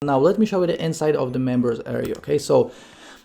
Now let me show you the inside of the members area. Okay, so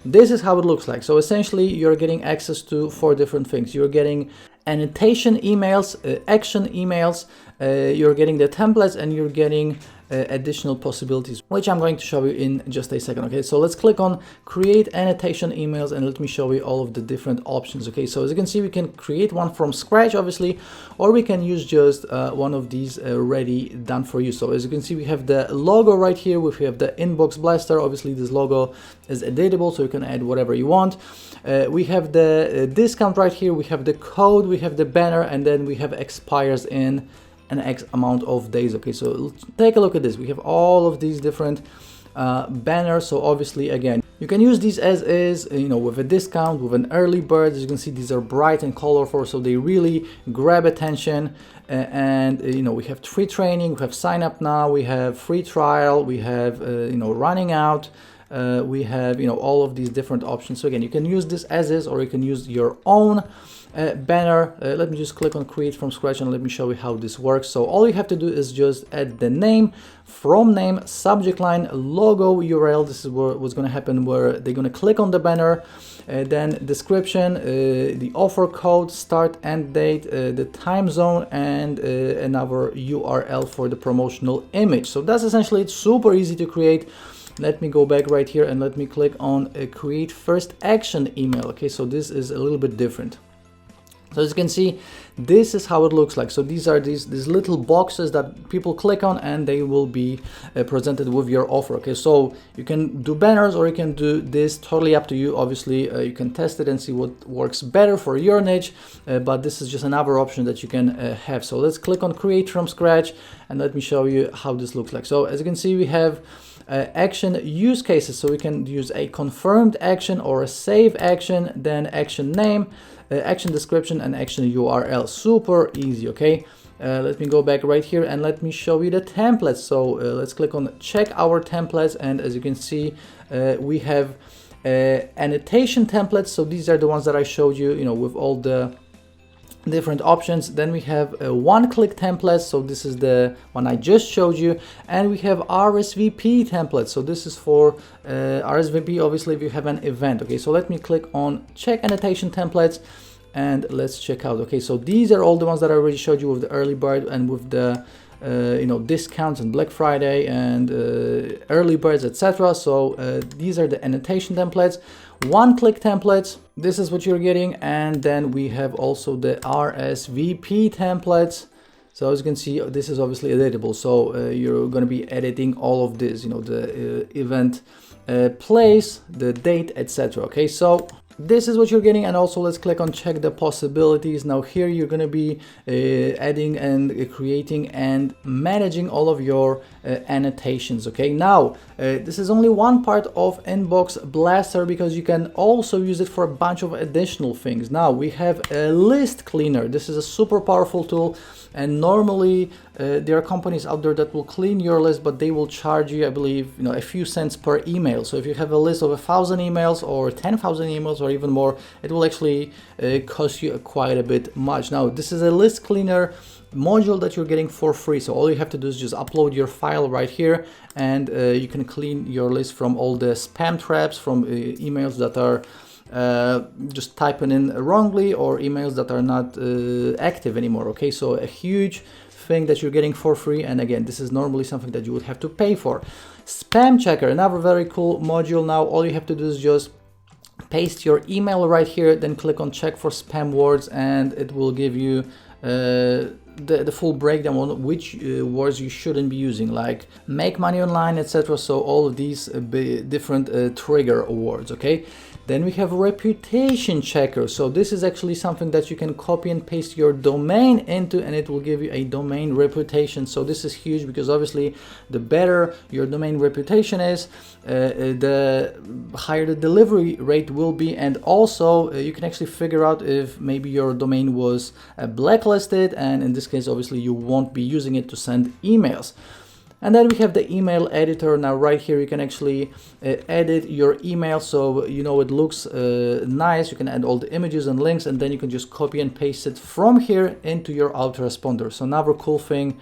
this is how it looks like. So essentially you're getting access to 4 different things. You're getting annotation emails, action emails, you're getting the templates, and you're getting additional possibilities, which I'm going to show you in just a second. Okay, so let's click on create annotation emails, and let me show you all of the different options. Okay, so as you can see, we can create one from scratch, obviously, or we can use just one of these already done for you. So as you can see, we have the logo right here. We have the InboxBlaster. Obviously this logo is editable, so you can add whatever you want. We have the discount right here. We have the code, we have the banner, and then we have expires in an X amount of days. Okay, so let's take a look at this. We have all of these different banners. So obviously, again, you can use these as is, you know, with a discount, with an early bird. As you can see, these are bright and colorful, so they really grab attention. And you know, we have free training, we have sign up now, we have free trial, we have you know, running out. We have, you know, all of these different options. So again, you can use this as is, or you can use your own banner. Let me just click on create from scratch, and let me show you how this works. So all you have to do is just add the name, from name, subject line, logo, URL. This is what's going to happen, where they're going to click on the banner, then description, the offer code, start end date, the time zone, and another URL for the promotional image. So that's essentially it. Super easy to create. Let me go back right here and let me click on create first action email. Okay, so this is a little bit different. So as you can see, this is how it looks like. So these are these little boxes that people click on, and they will be presented with your offer. Okay, so you can do banners, or you can do this, totally up to you. Obviously, you can test it and see what works better for your niche, but this is just another option that you can have. So let's click on create from scratch, and let me show you how this looks like. So as you can see, we have action use cases. So we can use a confirmed action or a save action, then action name, action description, and action URL. Super easy. Okay, let me go back right here and let me show you the templates. So let's click on check our templates, and as you can see, we have annotation templates. So these are the ones that I showed you, you know, with all the different options. Then we have one-click templates, so this is the one I just showed you, and we have RSVP templates. So this is for RSVP, obviously, if you have an event. Okay, so let me click on check annotation templates, and let's check out. Okay, so these are all the ones that I already showed you with the early bird and with the you know, discounts and Black Friday and early birds, etc. So these are the annotation templates, one-click templates. This is what you're getting, and then we have also the RSVP templates. So as you can see, this is obviously editable. So you're going to be editing all of this, you know, the event place, the date, etc. Okay, so this is what you're getting. And also let's click on check the possibilities. Now here you're going to be adding and creating and managing all of your annotations. Okay, now this is only one part of InboxBlaster, because you can also use it for a bunch of additional things. Now we have a list cleaner. This is a super powerful tool, and normally there are companies out there that will clean your list, but they will charge you, I believe, you know, a few cents per email. So if you have a list of 1,000 emails or 10,000 emails or even more, it will actually cost you quite a bit much. Now this is a list cleaner module that you're getting for free. So all you have to do is just upload your file right here, and you can clean your list from all the spam traps, from emails that are just typing in wrongly, or emails that are not active anymore. Okay, so a huge thing that you're getting for free, and again, this is normally something that you would have to pay for. Spam checker, another very cool module. Now all you have to do is just paste your email right here, then click on check for spam words, and it will give you the full breakdown on which words you shouldn't be using, like make money online, etc. So all of these different trigger words. Okay, then we have reputation checker. So this is actually something that you can copy and paste your domain into, and it will give you a domain reputation. So this is huge, because obviously the better your domain reputation is, the higher the delivery rate will be. And also you can actually figure out if maybe your domain was blacklisted, and in this case obviously you won't be using it to send emails. And then we have the email editor. Now right here you can actually edit your email, so you know it looks nice. You can add all the images and links, and then you can just copy and paste it from here into your autoresponder. So another cool thing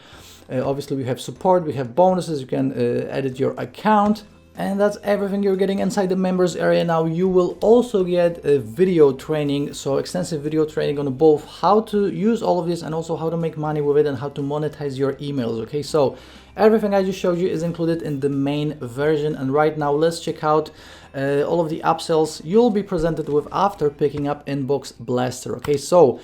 Obviously we have support, we have bonuses, you can edit your account. And that's everything you're getting inside the members area. Now you will also get a video training, so extensive video training on both how to use all of this and also how to make money with it and how to monetize your emails. Okay, so everything I just showed you is included in the main version. And right now let's check out all of the upsells you'll be presented with after picking up InboxBlaster. Okay, so